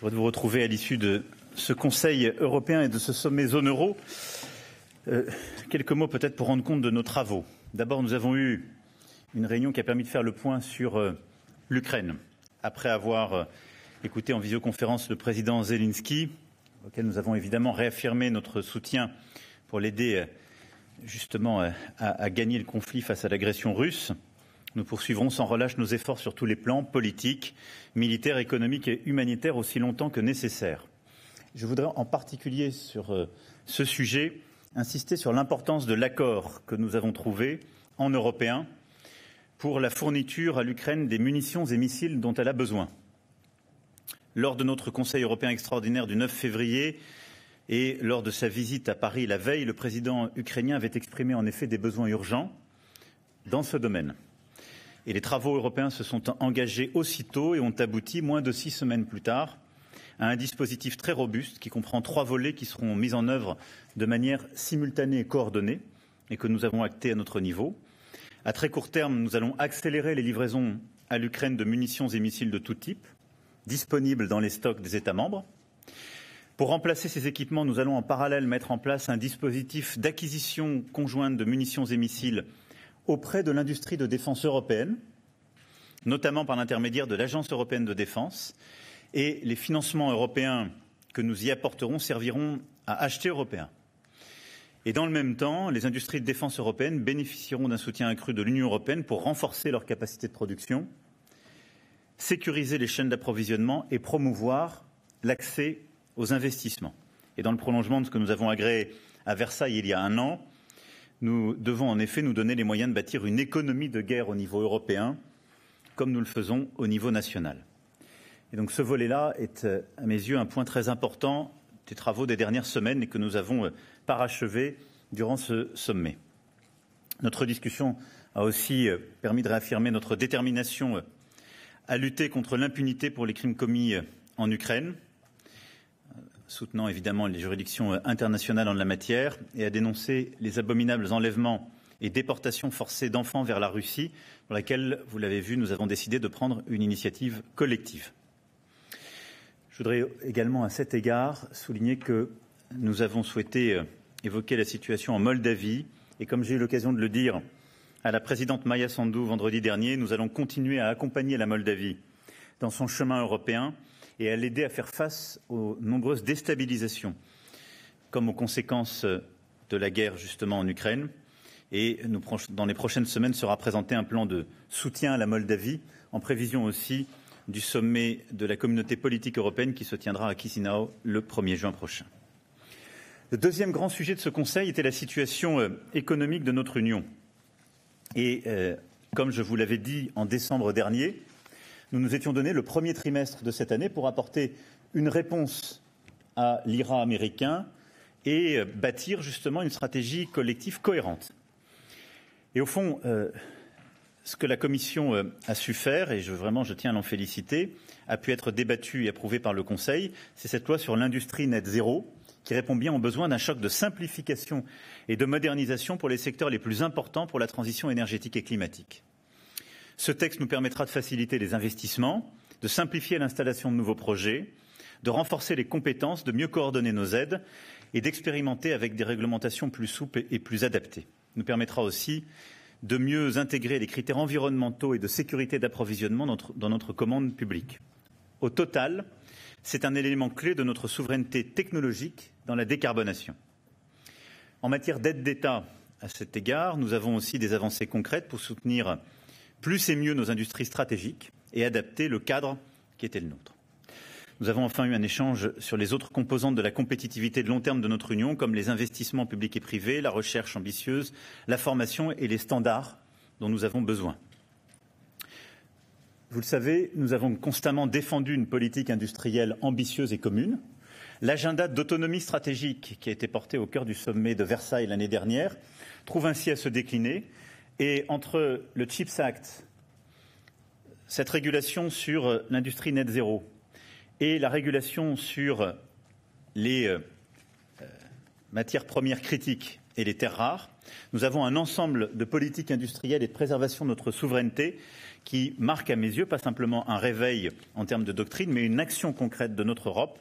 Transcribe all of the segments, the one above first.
de vous retrouver à l'issue de ce Conseil européen et de ce sommet zone euro. Quelques mots peut-être pour rendre compte de nos travaux. D'abord, nous avons eu une réunion qui a permis de faire le point sur l'Ukraine. Après avoir écouté en visioconférence le président Zelensky, auquel nous avons évidemment réaffirmé notre soutien pour l'aider justement à gagner le conflit face à l'agression russe, nous poursuivrons sans relâche nos efforts sur tous les plans, politiques, militaires, économiques et humanitaires, aussi longtemps que nécessaire. Je voudrais en particulier sur ce sujet insister sur l'importance de l'accord que nous avons trouvé en Européens pour la fourniture à l'Ukraine des munitions et missiles dont elle a besoin. Lors de notre Conseil européen extraordinaire du 9 février et lors de sa visite à Paris la veille, le président ukrainien avait exprimé en effet des besoins urgents dans ce domaine. Et les travaux européens se sont engagés aussitôt et ont abouti, moins de 6 semaines plus tard, à un dispositif très robuste qui comprend 3 volets qui seront mis en œuvre de manière simultanée et coordonnée et que nous avons acté à notre niveau. À très court terme, nous allons accélérer les livraisons à l'Ukraine de munitions et missiles de tout type, disponibles dans les stocks des États membres. Pour remplacer ces équipements, nous allons en parallèle mettre en place un dispositif d'acquisition conjointe de munitions et missiles auprès de l'industrie de défense européenne, notamment par l'intermédiaire de l'Agence européenne de défense, et les financements européens que nous y apporterons serviront à acheter européen. Et dans le même temps, les industries de défense européennes bénéficieront d'un soutien accru de l'Union européenne pour renforcer leur capacité de production, sécuriser les chaînes d'approvisionnement et promouvoir l'accès aux investissements. Et dans le prolongement de ce que nous avons agréé à Versailles il y a 1 an, nous devons en effet nous donner les moyens de bâtir une économie de guerre au niveau européen, comme nous le faisons au niveau national. Et donc ce volet-là est, à mes yeux, un point très important des travaux des dernières semaines et que nous avons parachevé durant ce sommet. Notre discussion a aussi permis de réaffirmer notre détermination à lutter contre l'impunité pour les crimes commis en Ukraine, soutenant évidemment les juridictions internationales en la matière, et à dénoncer les abominables enlèvements et déportations forcées d'enfants vers la Russie, pour laquelle, vous l'avez vu, nous avons décidé de prendre une initiative collective. Je voudrais également, à cet égard, souligner que nous avons souhaité évoquer la situation en Moldavie, et comme j'ai eu l'occasion de le dire à la présidente Maia Sandu vendredi dernier, nous allons continuer à accompagner la Moldavie dans son chemin européen et à l'aider à faire face aux nombreuses déstabilisations, comme aux conséquences de la guerre justement en Ukraine. Et dans les prochaines semaines sera présenté un plan de soutien à la Moldavie, en prévision aussi du sommet de la communauté politique européenne qui se tiendra à Chisinau le 1er juin prochain. Le deuxième grand sujet de ce Conseil était la situation économique de notre Union. Et comme je vous l'avais dit en décembre dernier, nous nous étions donné le premier trimestre de cette année pour apporter une réponse à l'IRA américain et bâtir justement une stratégie collective cohérente. Et au fond, ce que la Commission a su faire, et je tiens à l'en féliciter, a pu être débattu et approuvé par le Conseil, c'est cette loi sur l'industrie net zéro qui répond bien aux besoins d'un choc de simplification et de modernisation pour les secteurs les plus importants pour la transition énergétique et climatique. Ce texte nous permettra de faciliter les investissements, de simplifier l'installation de nouveaux projets, de renforcer les compétences, de mieux coordonner nos aides et d'expérimenter avec des réglementations plus souples et plus adaptées. Il nous permettra aussi de mieux intégrer les critères environnementaux et de sécurité d'approvisionnement dans notre commande publique. Au total, c'est un élément clé de notre souveraineté technologique dans la décarbonation. En matière d'aide d'État, à cet égard, nous avons aussi des avancées concrètes pour soutenir plus et mieux nos industries stratégiques et adapter le cadre qui était le nôtre. Nous avons enfin eu un échange sur les autres composantes de la compétitivité de long terme de notre Union, comme les investissements publics et privés, la recherche ambitieuse, la formation et les standards dont nous avons besoin. Vous le savez, nous avons constamment défendu une politique industrielle ambitieuse et commune. L'agenda d'autonomie stratégique qui a été porté au cœur du sommet de Versailles l'année dernière trouve ainsi à se décliner. Et entre le CHIPS Act, cette régulation sur l'industrie net zéro et la régulation sur les matières premières critiques et les terres rares. Nous avons un ensemble de politiques industrielles et de préservation de notre souveraineté qui marque à mes yeux pas simplement un réveil en termes de doctrine, mais une action concrète de notre Europe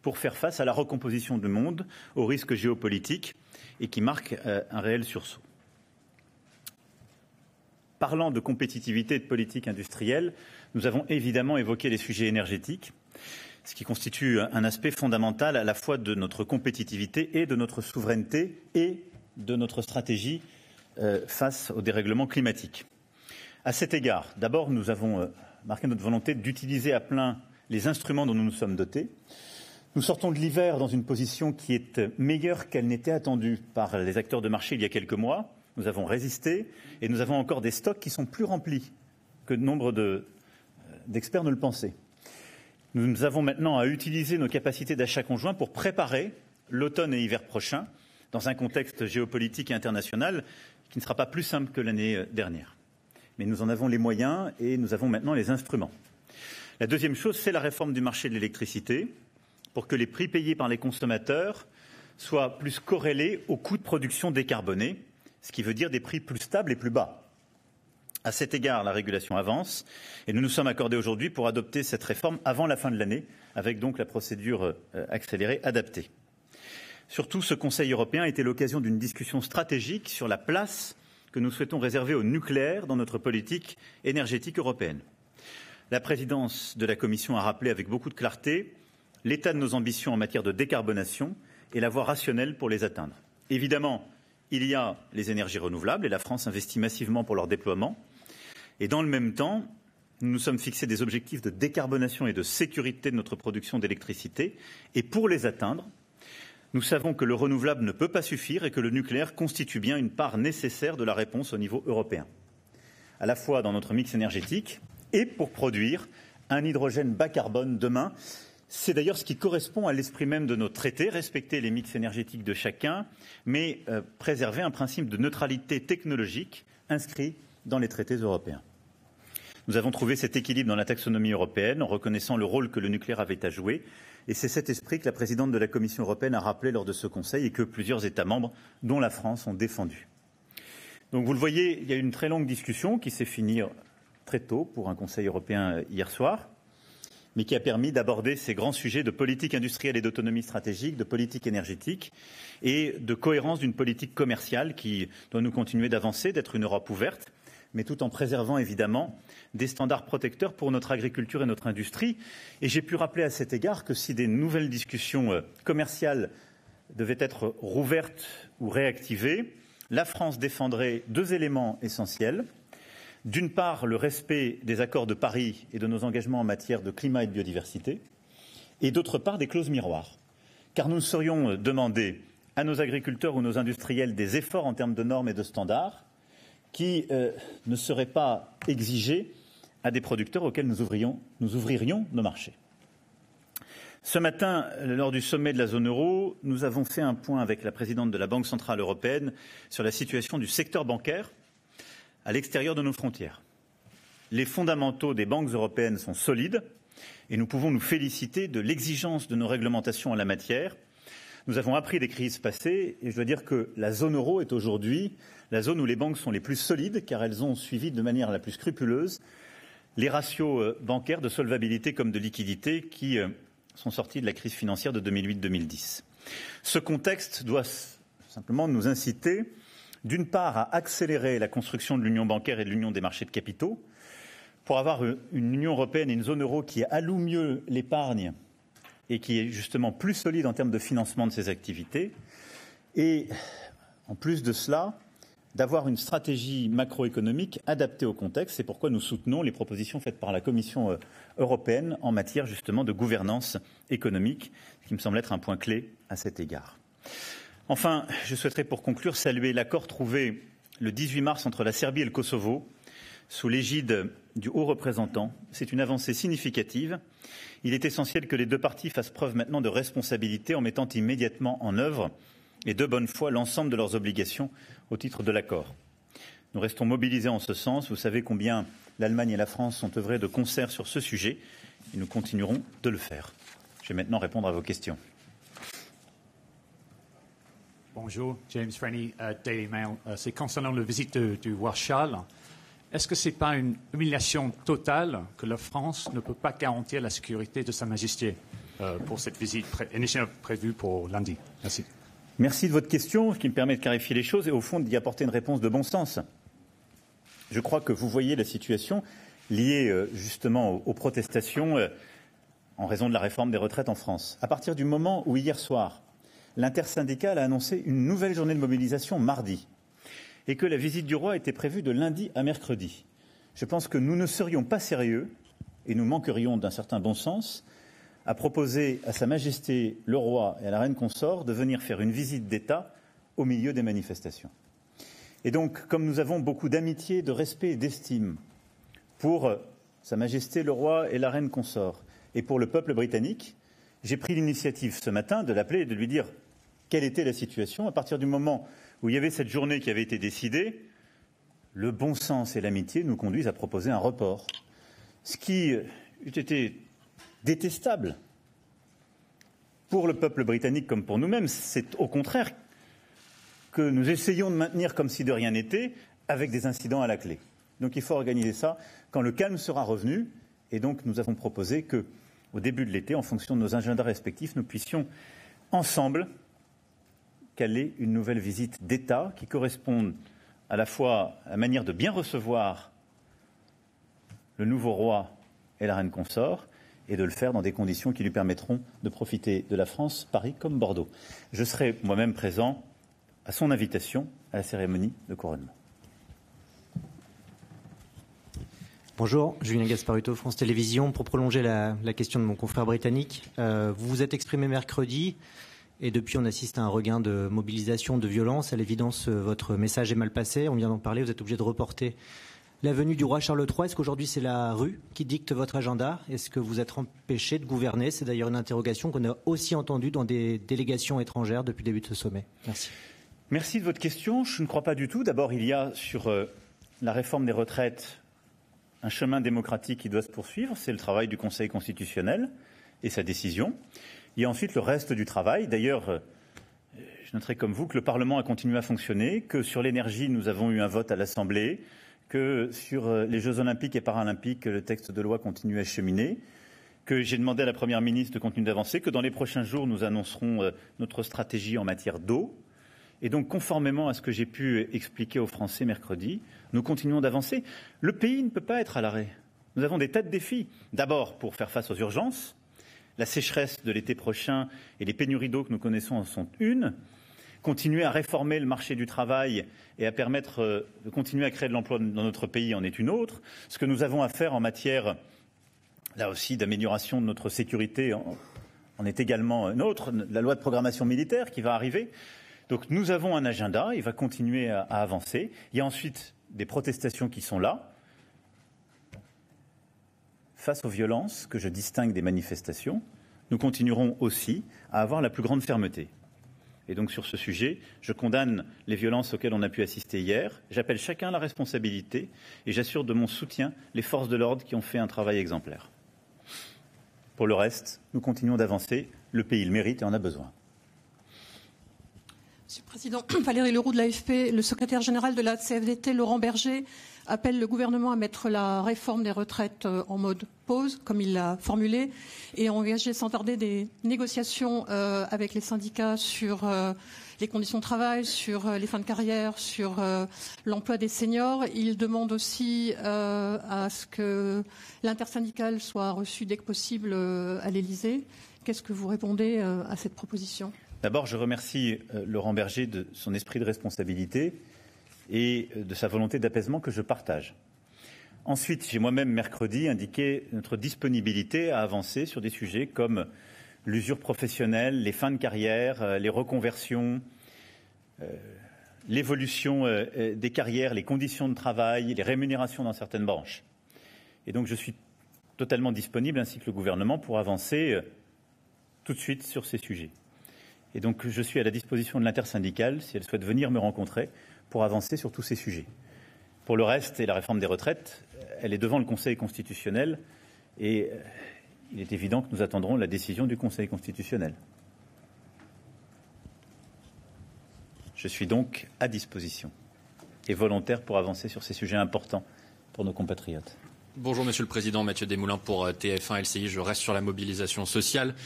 pour faire face à la recomposition du monde, aux risques géopolitiques, et qui marque un réel sursaut. Parlant de compétitivité et de politique industrielle, nous avons évidemment évoqué les sujets énergétiques, ce qui constitue un aspect fondamental à la fois de notre compétitivité et de notre souveraineté et de notre stratégie face au dérèglement climatique. À cet égard, d'abord, nous avons marqué notre volonté d'utiliser à plein les instruments dont nous nous sommes dotés. Nous sortons de l'hiver dans une position qui est meilleure qu'elle n'était attendue par les acteurs de marché il y a quelques mois. Nous avons résisté et nous avons encore des stocks qui sont plus remplis que nombre d'experts ne le pensaient. Nous avons maintenant à utiliser nos capacités d'achat conjoint pour préparer l'automne et hiver prochains dans un contexte géopolitique et international qui ne sera pas plus simple que l'année dernière. Mais nous en avons les moyens et nous avons maintenant les instruments. La deuxième chose, c'est la réforme du marché de l'électricité pour que les prix payés par les consommateurs soient plus corrélés aux coûts de production décarbonés, ce qui veut dire des prix plus stables et plus bas. À cet égard, la régulation avance et nous nous sommes accordés aujourd'hui pour adopter cette réforme avant la fin de l'année, avec donc la procédure accélérée adaptée. Surtout, ce Conseil européen a été l'occasion d'une discussion stratégique sur la place que nous souhaitons réserver au nucléaire dans notre politique énergétique européenne. La présidence de la Commission a rappelé avec beaucoup de clarté l'état de nos ambitions en matière de décarbonation et la voie rationnelle pour les atteindre. Évidemment, il y a les énergies renouvelables et la France investit massivement pour leur déploiement. Et dans le même temps, nous nous sommes fixés des objectifs de décarbonation et de sécurité de notre production d'électricité. Et pour les atteindre, nous savons que le renouvelable ne peut pas suffire et que le nucléaire constitue bien une part nécessaire de la réponse au niveau européen, à la fois dans notre mix énergétique et pour produire un hydrogène bas carbone demain. C'est d'ailleurs ce qui correspond à l'esprit même de nos traités, respecter les mix énergétiques de chacun, mais préserver un principe de neutralité technologique inscrit dans les traités européens. Nous avons trouvé cet équilibre dans la taxonomie européenne en reconnaissant le rôle que le nucléaire avait à jouer. Et c'est cet esprit que la présidente de la Commission européenne a rappelé lors de ce Conseil et que plusieurs États membres, dont la France, ont défendu. Donc vous le voyez, il y a eu une très longue discussion qui s'est finie très tôt pour un Conseil européen hier soir, mais qui a permis d'aborder ces grands sujets de politique industrielle et d'autonomie stratégique, de politique énergétique et de cohérence d'une politique commerciale qui doit nous continuer d'avancer, d'être une Europe ouverte, mais tout en préservant évidemment des standards protecteurs pour notre agriculture et notre industrie. Et j'ai pu rappeler à cet égard que si des nouvelles discussions commerciales devaient être rouvertes ou réactivées, la France défendrait deux éléments essentiels. D'une part, le respect des accords de Paris et de nos engagements en matière de climat et de biodiversité, et d'autre part, des clauses miroirs. Car nous saurions demander à nos agriculteurs ou nos industriels des efforts en termes de normes et de standards qui ne seraient pas exigés à des producteurs auxquels nous ouvririons nos marchés. Ce matin, lors du sommet de la zone euro, nous avons fait un point avec la présidente de la Banque centrale européenne sur la situation du secteur bancaire à l'extérieur de nos frontières. Les fondamentaux des banques européennes sont solides et nous pouvons nous féliciter de l'exigence de nos réglementations en la matière. Nous avons appris des crises passées et je dois dire que la zone euro est aujourd'hui la zone où les banques sont les plus solides car elles ont suivi de manière la plus scrupuleuse les ratios bancaires de solvabilité comme de liquidité qui sont sortis de la crise financière de 2008-2010. Ce contexte doit simplement nous inciter d'une part à accélérer la construction de l'union bancaire et de l'union des marchés de capitaux pour avoir une Union européenne et une zone euro qui alloue mieux l'épargne et qui est justement plus solide en termes de financement de ses activités. Et en plus de cela, d'avoir une stratégie macroéconomique adaptée au contexte. C'est pourquoi nous soutenons les propositions faites par la Commission européenne en matière justement de gouvernance économique, ce qui me semble être un point clé à cet égard. Enfin, je souhaiterais pour conclure saluer l'accord trouvé le 18 mars entre la Serbie et le Kosovo sous l'égide du haut représentant. C'est une avancée significative. Il est essentiel que les deux parties fassent preuve maintenant de responsabilité en mettant immédiatement en œuvre et de bonne foi l'ensemble de leurs obligations au titre de l'accord. Nous restons mobilisés en ce sens. Vous savez combien l'Allemagne et la France ont œuvré de concert sur ce sujet et nous continuerons de le faire. Je vais maintenant répondre à vos questions. Bonjour, James Freni, Daily Mail. C'est concernant la visite du roi Charles. Est-ce que ce n'est pas une humiliation totale que la France ne peut pas garantir la sécurité de Sa Majesté pour cette visite initialement prévue pour lundi? Merci. Merci de votre question, qui me permet de clarifier les choses et au fond d'y apporter une réponse de bon sens. Je crois que vous voyez la situation liée justement aux protestations en raison de la réforme des retraites en France. À partir du moment où hier soir, l'intersyndicale a annoncé une nouvelle journée de mobilisation mardi et que la visite du roi était prévue de lundi à mercredi, je pense que nous ne serions pas sérieux et nous manquerions d'un certain bon sens à proposer à Sa Majesté le roi et à la reine consort de venir faire une visite d'État au milieu des manifestations. Et donc, comme nous avons beaucoup d'amitié, de respect et d'estime pour Sa Majesté le roi et la reine consort et pour le peuple britannique, j'ai pris l'initiative ce matin de l'appeler et de lui dire quelle était la situation. À partir du moment où il y avait cette journée qui avait été décidée, le bon sens et l'amitié nous conduisent à proposer un report. Ce qui eût été détestable pour le peuple britannique comme pour nous-mêmes, c'est au contraire que nous essayons de maintenir comme si de rien n'était, avec des incidents à la clé. Donc il faut organiser ça quand le calme sera revenu. Et donc nous avons proposé qu'au début de l'été, en fonction de nos agendas respectifs, nous puissions ensemble caler une nouvelle visite d'État qui corresponde à la fois à la manière de bien recevoir le nouveau roi et la reine consort, et de le faire dans des conditions qui lui permettront de profiter de la France, Paris comme Bordeaux. Je serai moi-même présent à son invitation à la cérémonie de couronnement. Bonjour, Julien Gasparuto, France Télévisions. Pour prolonger la question de mon confrère britannique, vous vous êtes exprimé mercredi et depuis on assiste à un regain de mobilisation, de violence. À l'évidence, votre message est mal passé, on vient d'en parler, vous êtes obligé de reporter la venue du roi Charles III. Est-ce qu'aujourd'hui c'est la rue qui dicte votre agenda? Est-ce que vous êtes empêché de gouverner? C'est d'ailleurs une interrogation qu'on a aussi entendue dans des délégations étrangères depuis le début de ce sommet. Merci. Merci de votre question. Je ne crois pas du tout. D'abord, il y a sur la réforme des retraites un chemin démocratique qui doit se poursuivre. C'est le travail du Conseil constitutionnel et sa décision. Il y a ensuite le reste du travail. D'ailleurs, je noterai comme vous que le Parlement a continué à fonctionner, que sur l'énergie, nous avons eu un vote à l'Assemblée, que sur les Jeux olympiques et paralympiques, le texte de loi continue à cheminer, que j'ai demandé à la Première ministre de continuer d'avancer, que dans les prochains jours, nous annoncerons notre stratégie en matière d'eau. Et donc, conformément à ce que j'ai pu expliquer aux Français mercredi, nous continuons d'avancer. Le pays ne peut pas être à l'arrêt. Nous avons des tas de défis. D'abord, pour faire face aux urgences. La sécheresse de l'été prochain et les pénuries d'eau que nous connaissons en sont une. Continuer à réformer le marché du travail et à permettre de continuer à créer de l'emploi dans notre pays en est une autre. Ce que nous avons à faire en matière, là aussi, d'amélioration de notre sécurité en est également une autre. La loi de programmation militaire qui va arriver. Donc nous avons un agenda, il va continuer à avancer. Il y a ensuite des protestations qui sont là. Face aux violences que je distingue des manifestations, nous continuerons aussi à avoir la plus grande fermeté. Et donc sur ce sujet, je condamne les violences auxquelles on a pu assister hier. J'appelle chacun à la responsabilité et j'assure de mon soutien les forces de l'ordre qui ont fait un travail exemplaire. Pour le reste, nous continuons d'avancer. Le pays le mérite et en a besoin. Monsieur le Président, Valérie Leroux de l'AFP, le secrétaire général de la CFDT, Laurent Berger, appelle le gouvernement à mettre la réforme des retraites en mode pause, comme il l'a formulé, et à engager sans tarder des négociations avec les syndicats sur les conditions de travail, sur les fins de carrière, sur l'emploi des seniors. Il demande aussi à ce que l'intersyndicale soit reçue dès que possible à l'Élysée. Qu'est-ce que vous répondez à cette proposition ? D'abord, je remercie Laurent Berger de son esprit de responsabilité et de sa volonté d'apaisement que je partage. Ensuite, j'ai moi-même mercredi indiqué notre disponibilité à avancer sur des sujets comme l'usure professionnelle, les fins de carrière, les reconversions, l'évolution des carrières, les conditions de travail, les rémunérations dans certaines branches. Et donc je suis totalement disponible, ainsi que le gouvernement, pour avancer tout de suite sur ces sujets. Et donc je suis à la disposition de l'intersyndicale, si elle souhaite venir me rencontrer, pour avancer sur tous ces sujets. Pour le reste, et la réforme des retraites, elle est devant le Conseil constitutionnel et il est évident que nous attendrons la décision du Conseil constitutionnel. Je suis donc à disposition et volontaire pour avancer sur ces sujets importants pour nos compatriotes. Bonjour Monsieur le Président, Mathieu Desmoulins pour TF1 LCI. Je reste sur la mobilisation sociale.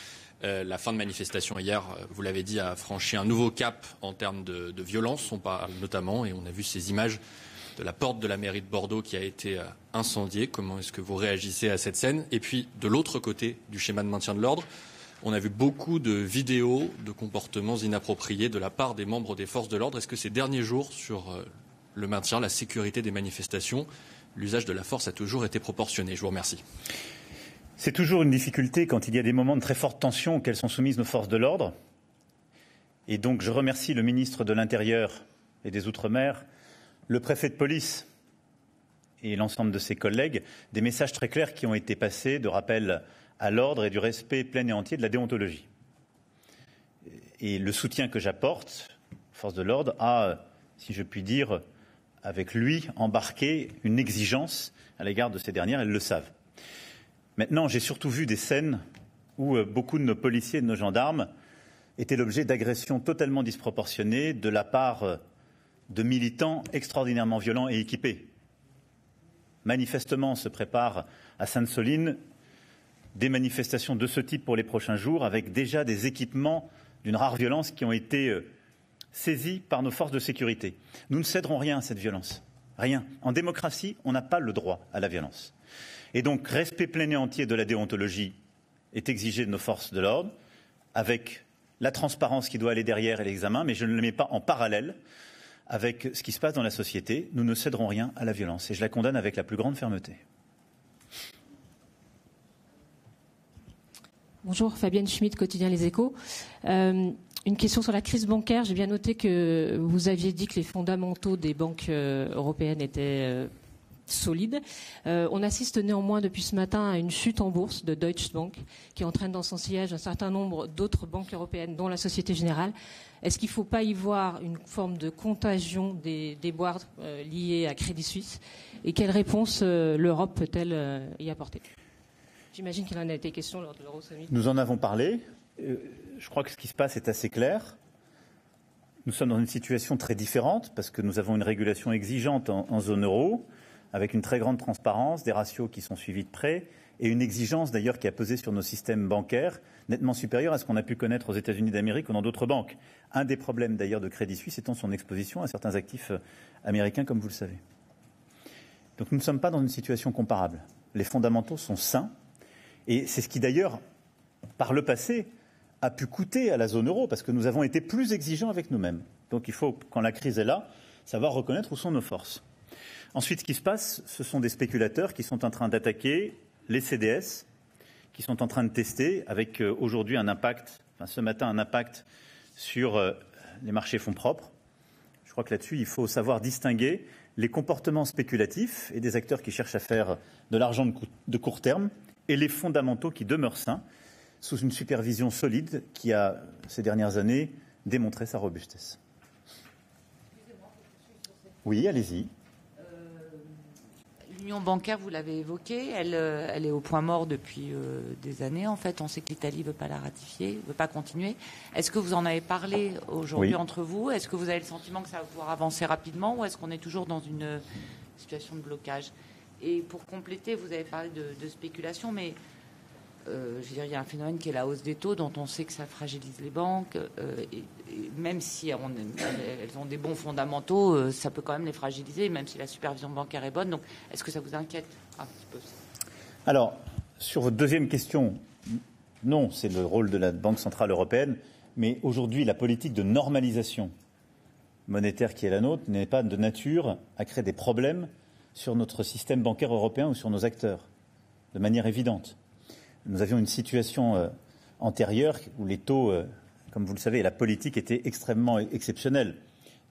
La fin de manifestation hier, vous l'avez dit, a franchi un nouveau cap en termes de violence. On parle notamment, et on a vu ces images de la porte de la mairie de Bordeaux qui a été incendiée. Comment est-ce que vous réagissez à cette scène? Et puis, de l'autre côté du schéma de maintien de l'ordre, on a vu beaucoup de vidéos de comportements inappropriés de la part des membres des forces de l'ordre. Est-ce que ces derniers jours, sur le maintien, la sécurité des manifestations, l'usage de la force a toujours été proportionné? Je vous remercie. C'est toujours une difficulté quand il y a des moments de très forte tension auxquels sont soumises nos forces de l'ordre. Et donc je remercie le ministre de l'Intérieur et des Outre-mer, le préfet de police et l'ensemble de ses collègues, des messages très clairs qui ont été passés de rappel à l'ordre et du respect plein et entier de la déontologie. Et le soutien que j'apporte aux forces de l'ordre a, si je puis dire, avec lui, embarqué une exigence à l'égard de ces dernières, elles le savent. Maintenant, j'ai surtout vu des scènes où beaucoup de nos policiers et de nos gendarmes étaient l'objet d'agressions totalement disproportionnées de la part de militants extraordinairement violents et équipés. Manifestement, se préparent à Sainte-Soline des manifestations de ce type pour les prochains jours, avec déjà des équipements d'une rare violence qui ont été saisis par nos forces de sécurité. Nous ne céderons rien à cette violence. Rien. En démocratie, on n'a pas le droit à la violence. Et donc, respect plein et entier de la déontologie est exigé de nos forces de l'ordre, avec la transparence qui doit aller derrière et l'examen, mais je ne le mets pas en parallèle avec ce qui se passe dans la société. Nous ne céderons rien à la violence et je la condamne avec la plus grande fermeté. Bonjour, Fabienne Schmitt, quotidien Les Échos. Une question sur la crise bancaire. J'ai bien noté que vous aviez dit que les fondamentaux des banques européennes étaient solides. On assiste néanmoins depuis ce matin à une chute en bourse de Deutsche Bank qui entraîne dans son sillage un certain nombre d'autres banques européennes, dont la Société Générale. Est-ce qu'il ne faut pas y voir une forme de contagion des déboires liés à Crédit Suisse? Et quelle réponse l'Europe peut-elle y apporter? J'imagine qu'il en a été question lors de l'Euro-Summit. Nous en avons parlé. Je crois que ce qui se passe est assez clair. Nous sommes dans une situation très différente parce que nous avons une régulation exigeante en zone euro, avec une très grande transparence, des ratios qui sont suivis de près et une exigence d'ailleurs qui a pesé sur nos systèmes bancaires nettement supérieure à ce qu'on a pu connaître aux États-Unis d'Amérique ou dans d'autres banques. Un des problèmes d'ailleurs de Crédit Suisse étant son exposition à certains actifs américains, comme vous le savez. Donc nous ne sommes pas dans une situation comparable. Les fondamentaux sont sains et c'est ce qui d'ailleurs, par le passé, a pu coûter à la zone euro parce que nous avons été plus exigeants avec nous-mêmes. Donc il faut, quand la crise est là, savoir reconnaître où sont nos forces. Ensuite, ce qui se passe, ce sont des spéculateurs qui sont en train d'attaquer les CDS, qui sont en train de tester, avec aujourd'hui un impact, ce matin un impact sur les marchés fonds propres. Je crois que là-dessus, il faut savoir distinguer les comportements spéculatifs et des acteurs qui cherchent à faire de l'argent de court terme et les fondamentaux qui demeurent sains sous une supervision solide qui a, ces dernières années, démontré sa robustesse. Oui, allez-y. L'union bancaire, vous l'avez évoquée, elle est au point mort depuis des années. En fait, on sait que l'Italie ne veut pas la ratifier, ne veut pas continuer. Est-ce que vous en avez parlé aujourd'hui entre vous? Est-ce que vous avez le sentiment que ça va pouvoir avancer rapidement ou est-ce qu'on est toujours dans une situation de blocage? Et pour compléter, vous avez parlé de spéculation, mais je veux dire, il y a un phénomène qui est la hausse des taux, dont on sait que ça fragilise les banques. Et même si elles ont des bons fondamentaux, ça peut quand même les fragiliser, même si la supervision bancaire est bonne. Donc, est-ce que ça vous inquiète un petit peu? Alors, sur votre deuxième question, non, c'est le rôle de la Banque centrale européenne. Mais aujourd'hui, la politique de normalisation monétaire qui est la nôtre n'est pas de nature à créer des problèmes sur notre système bancaire européen ou sur nos acteurs, de manière évidente. Nous avions une situation antérieure où les taux, comme vous le savez, la politique était extrêmement exceptionnelle.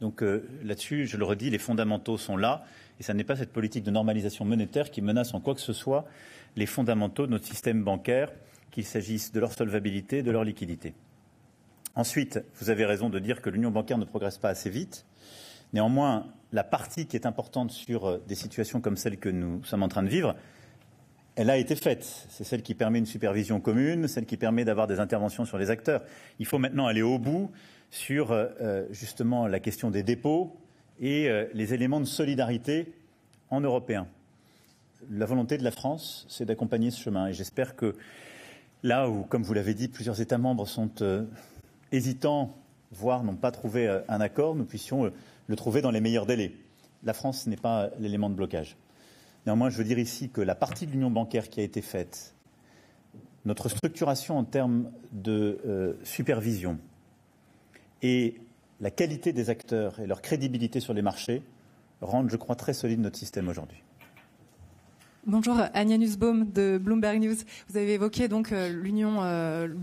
Donc là-dessus, je le redis, les fondamentaux sont là et ce n'est pas cette politique de normalisation monétaire qui menace en quoi que ce soit les fondamentaux de notre système bancaire, qu'il s'agisse de leur solvabilité, de leur liquidité. Ensuite, vous avez raison de dire que l'union bancaire ne progresse pas assez vite. Néanmoins, la partie qui est importante sur des situations comme celle que nous sommes en train de vivre, elle a été faite. C'est celle qui permet une supervision commune, celle qui permet d'avoir des interventions sur les acteurs. Il faut maintenant aller au bout sur justement la question des dépôts et les éléments de solidarité en européen. La volonté de la France, c'est d'accompagner ce chemin. Et j'espère que là où, comme vous l'avez dit, plusieurs États membres sont hésitants, voire n'ont pas trouvé un accord, nous puissions le trouver dans les meilleurs délais. La France n'est pas l'élément de blocage. Néanmoins, je veux dire ici que la partie de l'union bancaire qui a été faite, notre structuration en termes de supervision et la qualité des acteurs et leur crédibilité sur les marchés rendent, je crois, très solide notre système aujourd'hui. Bonjour, Anya Nussbaum de Bloomberg News. Vous avez évoqué donc l'Union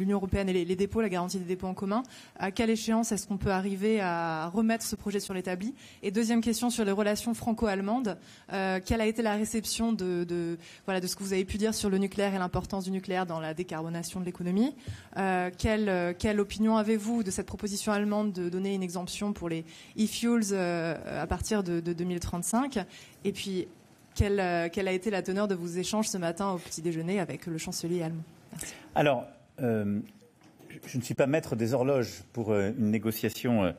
européenne et les dépôts, la garantie des dépôts en commun. À quelle échéance est-ce qu'on peut arriver à remettre ce projet sur l'établi? Et deuxième question sur les relations franco-allemandes. Quelle a été la réception de ce que vous avez pu dire sur le nucléaire et l'importance du nucléaire dans la décarbonation de l'économie? Quelle opinion avez-vous de cette proposition allemande de donner une exemption pour les e-fuels à partir de 2035? Et puis, quelle a été la teneur de vos échanges ce matin au petit déjeuner avec le chancelier allemand? Merci. Alors, je ne suis pas maître des horloges pour une négociation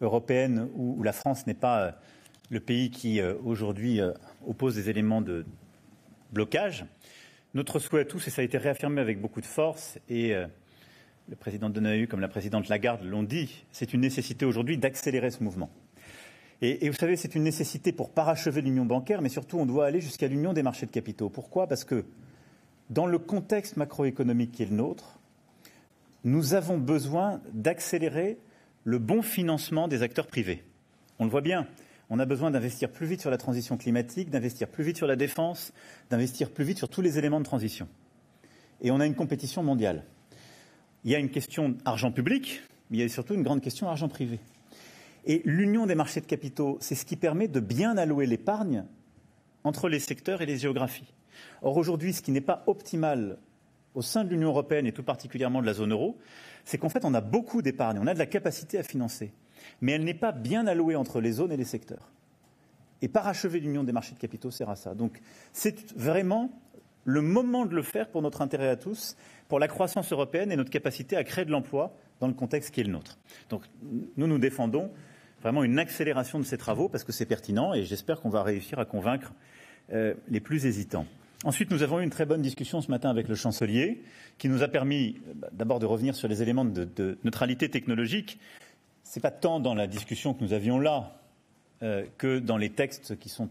européenne où la France n'est pas le pays qui aujourd'hui oppose des éléments de blocage. Notre souhait à tous, et ça a été réaffirmé avec beaucoup de force, et le président Donahue comme la présidente Lagarde l'ont dit, c'est une nécessité aujourd'hui d'accélérer ce mouvement. Et vous savez, c'est une nécessité pour parachever l'union bancaire, mais surtout, on doit aller jusqu'à l'union des marchés de capitaux. Pourquoi? Parce que dans le contexte macroéconomique qui est le nôtre, nous avons besoin d'accélérer le bon financement des acteurs privés. On le voit bien, on a besoin d'investir plus vite sur la transition climatique, d'investir plus vite sur la défense, d'investir plus vite sur tous les éléments de transition. Et on a une compétition mondiale. Il y a une question argent public, mais il y a surtout une grande question argent privé. Et l'union des marchés de capitaux, c'est ce qui permet de bien allouer l'épargne entre les secteurs et les géographies. Or, aujourd'hui, ce qui n'est pas optimal au sein de l'Union européenne et tout particulièrement de la zone euro, c'est qu'en fait, on a beaucoup d'épargne, on a de la capacité à financer, mais elle n'est pas bien allouée entre les zones et les secteurs. Et parachever l'union des marchés de capitaux sert à ça. Donc, c'est vraiment le moment de le faire pour notre intérêt à tous, pour la croissance européenne et notre capacité à créer de l'emploi dans le contexte qui est le nôtre. Donc, nous défendons vraiment une accélération de ces travaux parce que c'est pertinent et j'espère qu'on va réussir à convaincre les plus hésitants. Ensuite, nous avons eu une très bonne discussion ce matin avec le chancelier qui nous a permis d'abord de revenir sur les éléments de neutralité technologique. Ce n'est pas tant dans la discussion que nous avions là que dans les textes qui sont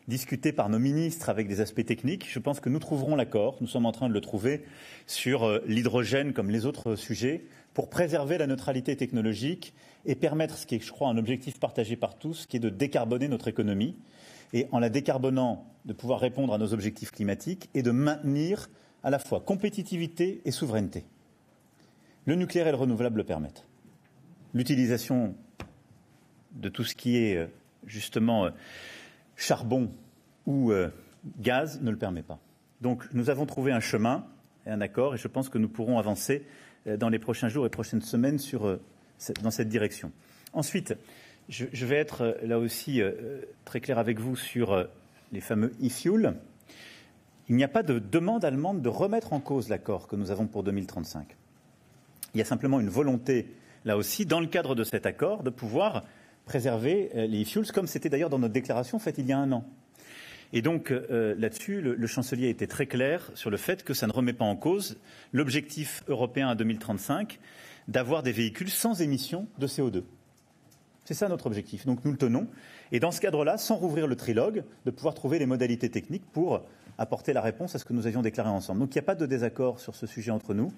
discutés par nos ministres avec des aspects techniques. Je pense que nous trouverons l'accord, nous sommes en train de le trouver, sur l'hydrogène comme les autres sujets, pour préserver la neutralité technologique et permettre ce qui est, je crois, un objectif partagé par tous, qui est de décarboner notre économie, et en la décarbonant, de pouvoir répondre à nos objectifs climatiques et de maintenir à la fois compétitivité et souveraineté. Le nucléaire et le renouvelable le permettent. L'utilisation de tout ce qui est justement charbon ou gaz ne le permet pas. Donc nous avons trouvé un chemin et un accord et je pense que nous pourrons avancer dans les prochains jours et prochaines semaines dans cette direction. Ensuite, je vais être là aussi très clair avec vous sur les fameux e-fuels. Il n'y a pas de demande allemande de remettre en cause l'accord que nous avons pour 2035. Il y a simplement une volonté, là aussi, dans le cadre de cet accord, de pouvoir préserver les e-fuels, comme c'était d'ailleurs dans notre déclaration faite il y a un an. Et donc, là-dessus, le chancelier a été très clair sur le fait que ça ne remet pas en cause l'objectif européen à 2035 d'avoir des véhicules sans émissions de CO2. C'est ça notre objectif. Donc, nous le tenons. Et dans ce cadre-là, sans rouvrir le trilogue, de pouvoir trouver les modalités techniques pour apporter la réponse à ce que nous avions déclaré ensemble. Donc, il n'y a pas de désaccord sur ce sujet entre nous.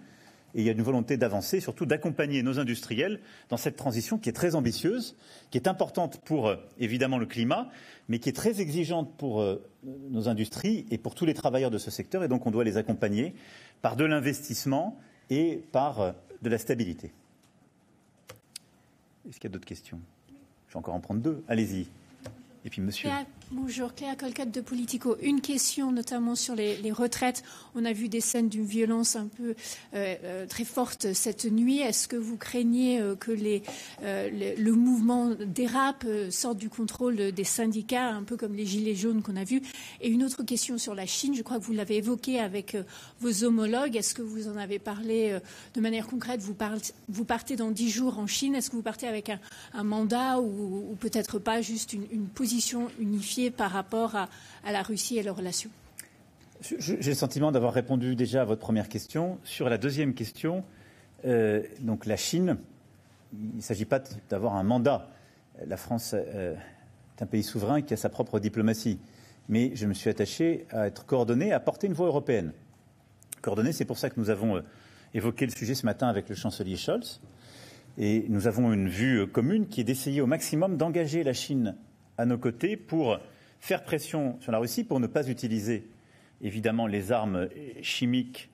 Et il y a une volonté d'avancer, surtout d'accompagner nos industriels dans cette transition qui est très ambitieuse, qui est importante pour, évidemment, le climat, mais qui est très exigeante pour nos industries et pour tous les travailleurs de ce secteur. Et donc, on doit les accompagner par de l'investissement et par de la stabilité. Est-ce qu'il y a d'autres questions? Je vais encore en prendre deux. Allez-y. Et puis, monsieur. Bonjour, Claire Colcott de Politico. Une question notamment sur les retraites. On a vu des scènes d'une violence un peu très forte cette nuit. Est-ce que vous craignez que le mouvement dérape, sorte du contrôle des syndicats, un peu comme les gilets jaunes qu'on a vus? Et une autre question sur la Chine. Je crois que vous l'avez évoqué avec vos homologues. Est-ce que vous en avez parlé de manière concrète? Vous partez dans 10 jours en Chine. Est-ce que vous partez avec un mandat ou peut-être pas, juste une position unifiée par rapport à la Russie et leurs relations? J'ai le sentiment d'avoir répondu déjà à votre première question. Sur la deuxième question, donc la Chine, il ne s'agit pas d'avoir un mandat. La France est un pays souverain qui a sa propre diplomatie. Mais je me suis attaché à être coordonné, à porter une voix européenne. Coordonné, c'est pour ça que nous avons évoqué le sujet ce matin avec le chancelier Scholz. Et nous avons une vue commune qui est d'essayer au maximum d'engager la Chine à nos côtés pour faire pression sur la Russie pour ne pas utiliser évidemment les armes chimiques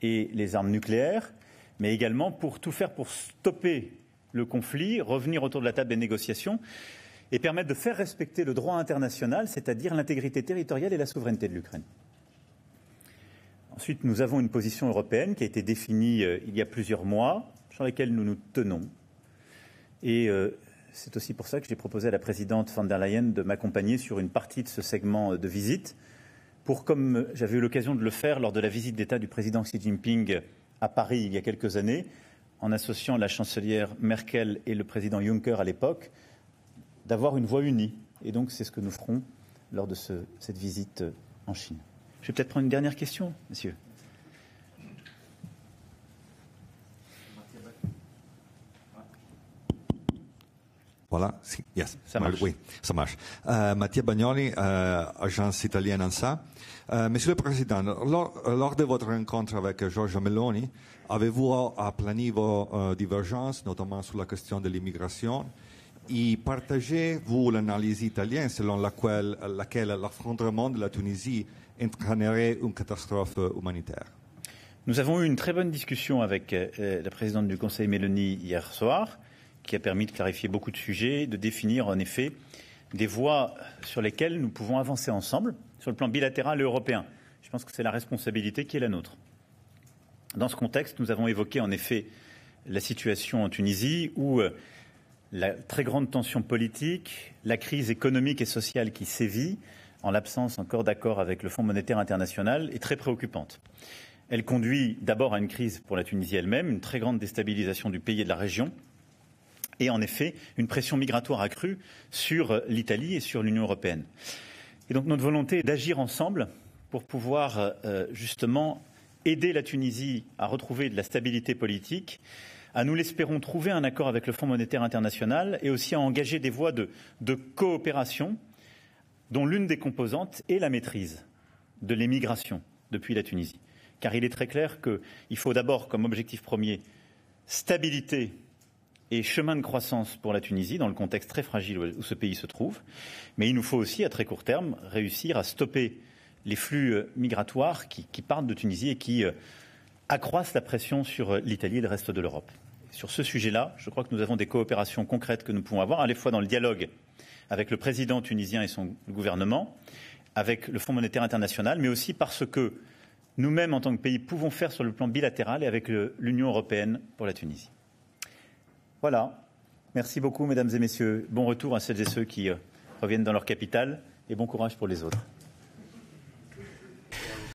et les armes nucléaires, mais également pour tout faire pour stopper le conflit, revenir autour de la table des négociations et permettre de faire respecter le droit international, c'est-à-dire l'intégrité territoriale et la souveraineté de l'Ukraine. Ensuite, nous avons une position européenne qui a été définie il y a plusieurs mois, sur laquelle nous nous tenons. Et c'est aussi pour ça que j'ai proposé à la présidente von der Leyen de m'accompagner sur une partie de ce segment de visite, pour, comme j'avais eu l'occasion de le faire lors de la visite d'État du président Xi Jinping à Paris il y a quelques années, en associant la chancelière Merkel et le président Juncker à l'époque, d'avoir une voix unie. Et donc c'est ce que nous ferons lors de cette visite en Chine. Je vais peut-être prendre une dernière question, monsieur. Voilà, yes. Ça marche. Oui, ça marche. Mattia Bagnoli, agence italienne ANSA. Monsieur le Président, lors de votre rencontre avec Giorgia Meloni, avez-vous aplani vos divergences, notamment sur la question de l'immigration? Et partagez-vous l'analyse italienne selon laquelle l'affrontement de la Tunisie entraînerait une catastrophe humanitaire? Nous avons eu une très bonne discussion avec la présidente du Conseil Meloni hier soir, qui a permis de clarifier beaucoup de sujets, de définir en effet des voies sur lesquelles nous pouvons avancer ensemble, sur le plan bilatéral et européen. Je pense que c'est la responsabilité qui est la nôtre. Dans ce contexte, nous avons évoqué en effet la situation en Tunisie, où la très grande tension politique, la crise économique et sociale qui sévit, en l'absence encore d'accord avec le Fonds monétaire international, est très préoccupante. Elle conduit d'abord à une crise pour la Tunisie elle-même, une très grande déstabilisation du pays et de la région, et en effet une pression migratoire accrue sur l'Italie et sur l'Union européenne. Et donc notre volonté est d'agir ensemble pour pouvoir justement aider la Tunisie à retrouver de la stabilité politique, à, nous l'espérons, trouver un accord avec le Fonds monétaire international et aussi à engager des voies de coopération dont l'une des composantes est la maîtrise de l'émigration depuis la Tunisie. Car il est très clair qu'il faut d'abord comme objectif premier stabilité et chemin de croissance pour la Tunisie, dans le contexte très fragile où ce pays se trouve. Mais il nous faut aussi, à très court terme, réussir à stopper les flux migratoires qui partent de Tunisie et qui accroissent la pression sur l'Italie et le reste de l'Europe. Sur ce sujet-là, je crois que nous avons des coopérations concrètes que nous pouvons avoir, à la fois dans le dialogue avec le président tunisien et son gouvernement, avec le Fonds monétaire international, mais aussi parce que nous-mêmes, en tant que pays, pouvons faire sur le plan bilatéral et avec l'Union européenne pour la Tunisie. Voilà. Merci beaucoup, mesdames et messieurs. Bon retour à celles et ceux qui reviennent dans leur capitale et bon courage pour les autres.